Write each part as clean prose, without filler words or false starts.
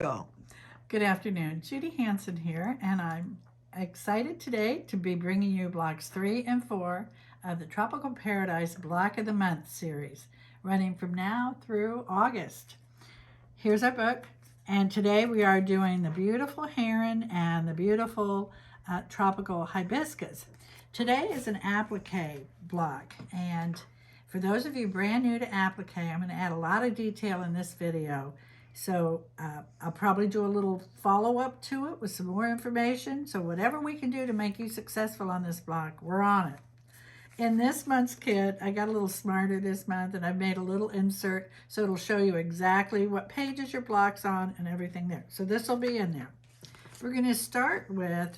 Tropical. Good afternoon, Judy Hansen here, and I'm excited today to be bringing you blocks 3 and 4 of the Tropical Paradise Block of the Month series, running from now through August. Here's our book, and today we are doing the beautiful heron and the beautiful tropical hibiscus. Today is an applique block, and for those of you brand new to applique, I'm going to add a lot of detail in this video. So I'll probably do a little follow-up to it with some more information. So whatever we can do to make you successful on this block, we're on it. In this month's kit, I got a little smarter this month, and I've made a little insert so it'll show you exactly what pages your block's on and everything there. So this will be in there. We're going to start with,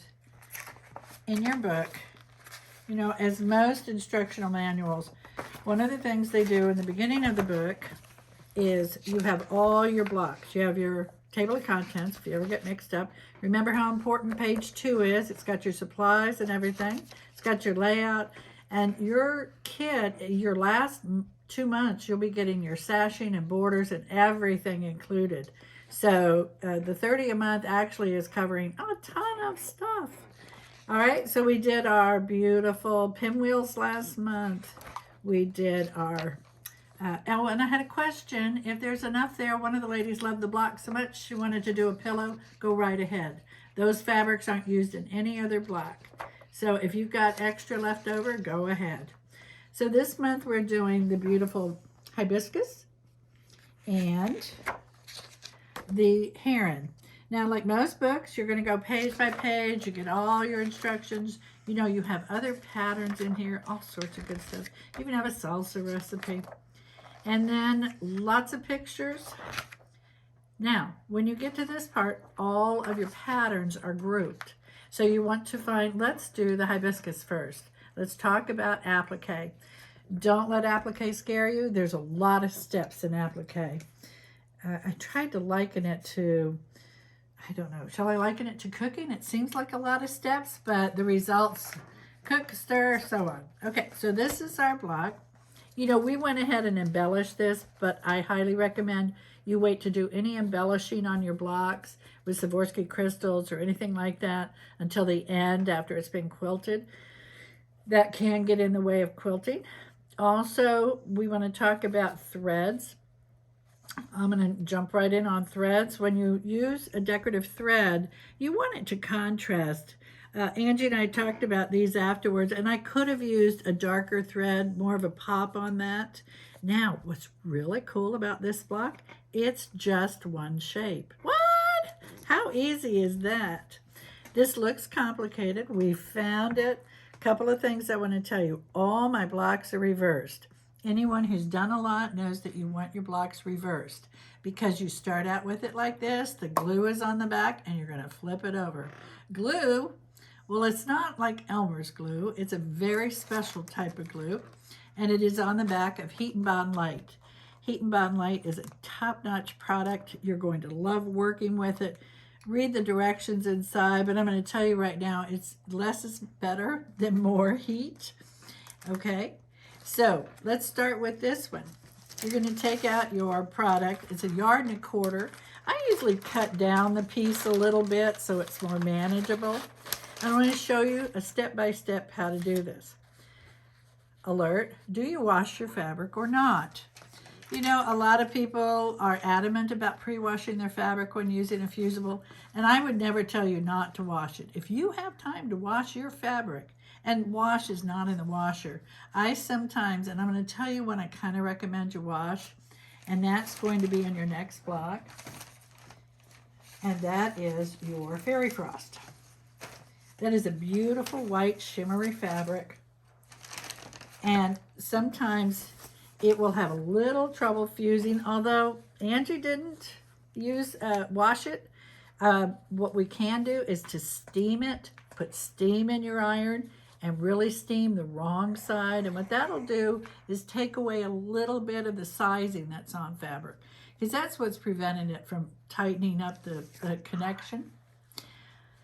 in your book, you know, as most instructional manuals, one of the things they do in the beginning of the book is you have all your blocks. You have your table of contents if you ever get mixed up. Remember how important page 2 is. It's got your supplies and everything. It's got your layout. And your kit, your last 2 months, you'll be getting your sashing and borders and everything included. So the $30 a month actually is covering a ton of stuff. All right, so we did our beautiful pinwheels last month. We did our oh, and I had a question. If there's enough there, one of the ladies loved the block so much she wanted to do a pillow. Go right ahead. Those fabrics aren't used in any other block. So if you've got extra left over, go ahead. So this month we're doing the beautiful hibiscus and the heron. Now, like most books, you're going to go page by page. You get all your instructions. You know, you have other patterns in here, all sorts of good stuff. You even have a salsa recipe. And then lots of pictures. Now, when you get to this part, all of your patterns are grouped. So you want to find, let's do the hibiscus first. Let's talk about applique. Don't let applique scare you. There's a lot of steps in applique. I tried to liken it to, I don't know, shall I liken it to cooking? It seems like a lot of steps, but the results, cook, stir, so on. Okay, so this is our block. You know, we went ahead and embellished this, but I highly recommend you wait to do any embellishing on your blocks with Swarovski crystals or anything like that until the end after it's been quilted. That can get in the way of quilting. Also, we want to talk about threads. I'm going to jump right in on threads. When you use a decorative thread, you want it to contrast. Angie and I talked about these afterwards, and I could have used a darker thread, more of a pop on that. Now, what's really cool about this block, it's just one shape. What? How easy is that? This looks complicated. We found it. A couple of things I want to tell you. All my blocks are reversed. Anyone who's done a lot knows that you want your blocks reversed because you start out with it like this. The glue is on the back, and you're going to flip it over. Glue, well, it's not like Elmer's glue. It's a very special type of glue, and it is on the back of Heat and Bond Light. Heat and Bond Light is a top-notch product. You're going to love working with it. Read the directions inside, but I'm going to tell you right now, it's less is better than more heat. Okay, so let's start with this one. You're going to take out your product. It's 1 1/4 yards. I usually cut down the piece a little bit so it's more manageable. I want to show you a step-by-step how to do this. Alert, do you wash your fabric or not? You know, a lot of people are adamant about pre-washing their fabric when using a fusible, and I would never tell you not to wash it. If you have time to wash your fabric, and wash is not in the washer, I sometimes, and I'm going to tell you when I kind of recommend you wash, and that's going to be in your next block, and that is your Fairy Frost. That is a beautiful white shimmery fabric, and sometimes it will have a little trouble fusing, although Angie didn't wash it. What we can do is to steam it, put steam in your iron, and really steam the wrong side. And what that'll do is take away a little bit of the sizing that's on fabric, because that's what's preventing it from tightening up the connection.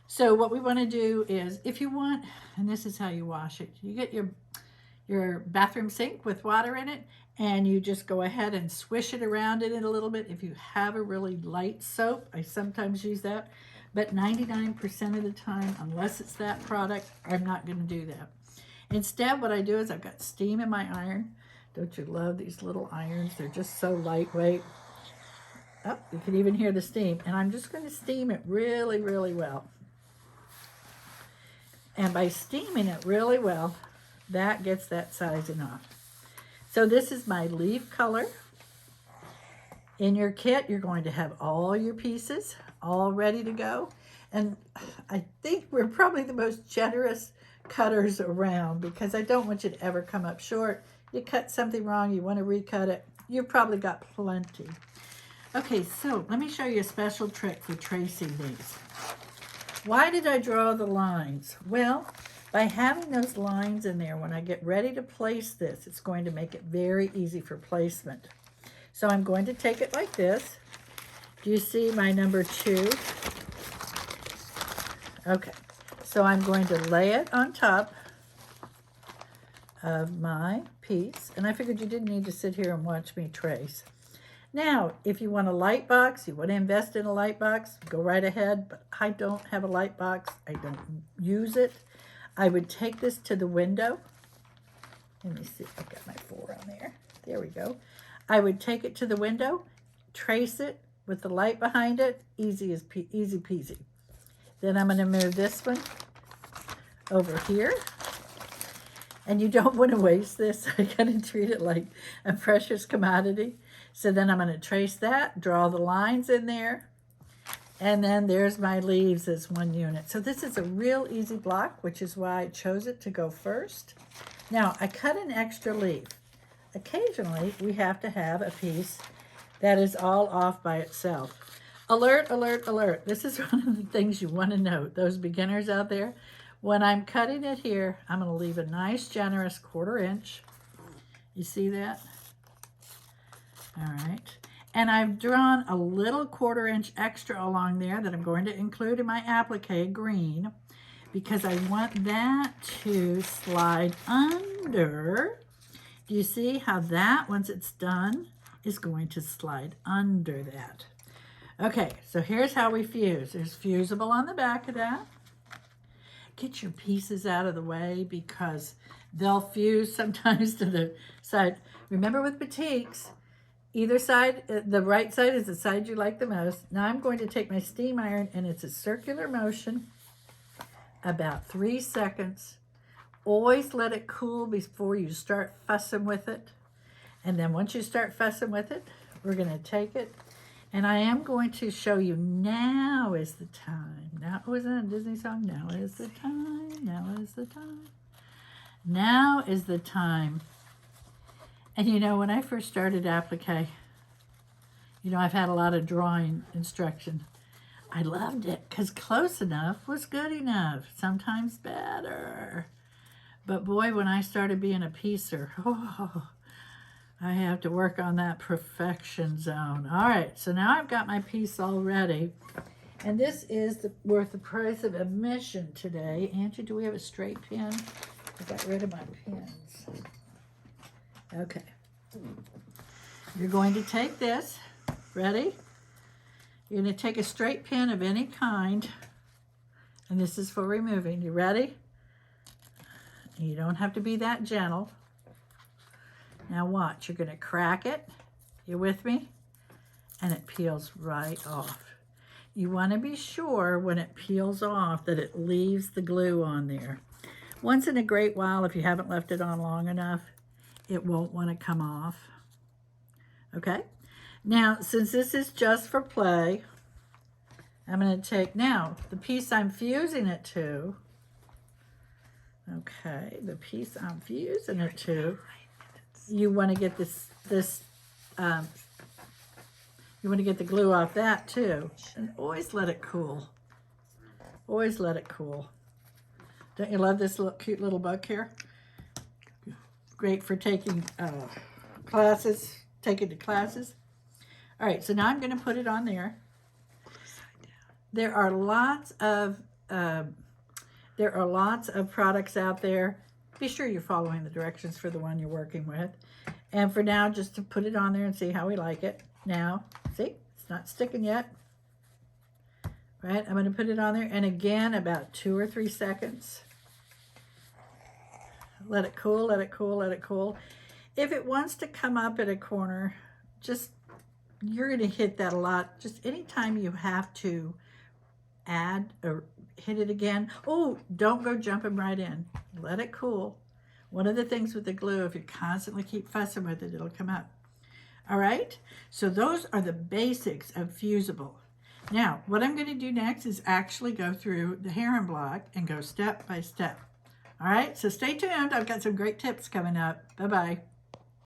So what we want to do is, if you want, and this is how you wash it, you get your bathroom sink with water in it, and you just go ahead and swish it around in it a little bit. If you have a really light soap, I sometimes use that, but 99% of the time, unless it's that product, I'm not going to do that. Instead, what I do is I've got steam in my iron. Don't you love these little irons? They're just so lightweight. Oh, you can even hear the steam. And I'm just going to steam it really, really well. And by steaming it really well, that gets that sizing off. So this is my leaf color. In your kit, you're going to have all your pieces all ready to go. And I think we're probably the most generous cutters around, because I don't want you to ever come up short. You cut something wrong, you want to recut it, you've probably got plenty. Okay, so let me show you a special trick for tracing these. Why did I draw the lines? Well, by having those lines in there, when I get ready to place this, it's going to make it very easy for placement. So I'm going to take it like this. Do you see my number 2? Okay, so I'm going to lay it on top of my piece. And I figured you didn't need to sit here and watch me trace. Now, if you want a light box, you want to invest in a light box, go right ahead. But I don't have a light box. I don't use it. I would take this to the window. Let me see. I've got my 4 on there. There we go. I would take it to the window, trace it with the light behind it. Easy peasy. Then I'm going to move this one over here. And you don't want to waste this. I got to treat it like a precious commodity. So then I'm going to trace that, draw the lines in there, and then there's my leaves as one unit. So this is a real easy block, which is why I chose it to go first. Now, I cut an extra leaf. Occasionally, we have to have a piece that is all off by itself. Alert, alert, alert. This is one of the things you want to note, those beginners out there. When I'm cutting it here, I'm going to leave a nice, generous 1/4 inch. You see that? All right. And I've drawn a little 1/4 inch extra along there that I'm going to include in my applique green, because I want that to slide under. Do you see how that, once it's done, is going to slide under that? Okay, so here's how we fuse. There's fusible on the back of that. Get your pieces out of the way, because they'll fuse sometimes to the side. Remember with batiks, either side, the right side is the side you like the most. Now I'm going to take my steam iron, and it's a circular motion, about 3 seconds. Always let it cool before you start fussing with it. And then once you start fussing with it, we're going to take it. And I am going to show you, now is the time. Now, was that a Disney song? Now is the time. Now is the time. Now is the time. And you know, when I first started applique, you know, I've had a lot of drawing instruction. I loved it because close enough was good enough. Sometimes better. But boy, when I started being a piecer, oh, I have to work on that perfection zone. All right, so now I've got my piece all ready. And this is worth the price of admission today. Angie, do we have a straight pin? I got rid of my pins. Okay. You're going to take this. Ready? You're going to take a straight pin of any kind. And this is for removing. You ready? You don't have to be that gentle. Now watch, you're going to crack it. You with me? And it peels right off. You want to be sure when it peels off that it leaves the glue on there. Once in a great while, if you haven't left it on long enough, it won't want to come off. Okay? Now, since this is just for play, I'm going to take now the piece I'm fusing it to. Okay, the piece I'm fusing it to. You want to get you want to get the glue off that too. And always let it cool. Always let it cool. Don't you love this cute little bug here? Great for taking classes, taking to classes. All right, so now I'm going to put it on there. There are lots of products out there. Be sure you're following the directions for the one you're working with. And for now, just to put it on there and see how we like it. Now, see, it's not sticking yet. Right, I'm going to put it on there, and again, about 2 or 3 seconds. Let it cool, let it cool, let it cool. If it wants to come up at a corner, just, you're going to hit that a lot. Just anytime you have to add or hit it again. Oh, don't go jumping right in. Let it cool. One of the things with the glue, if you constantly keep fussing with it, it'll come up. All right, so those are the basics of fusible. Now, what I'm going to do next is actually go through the heron block and go step by step. All right, so stay tuned. I've got some great tips coming up. Bye-bye.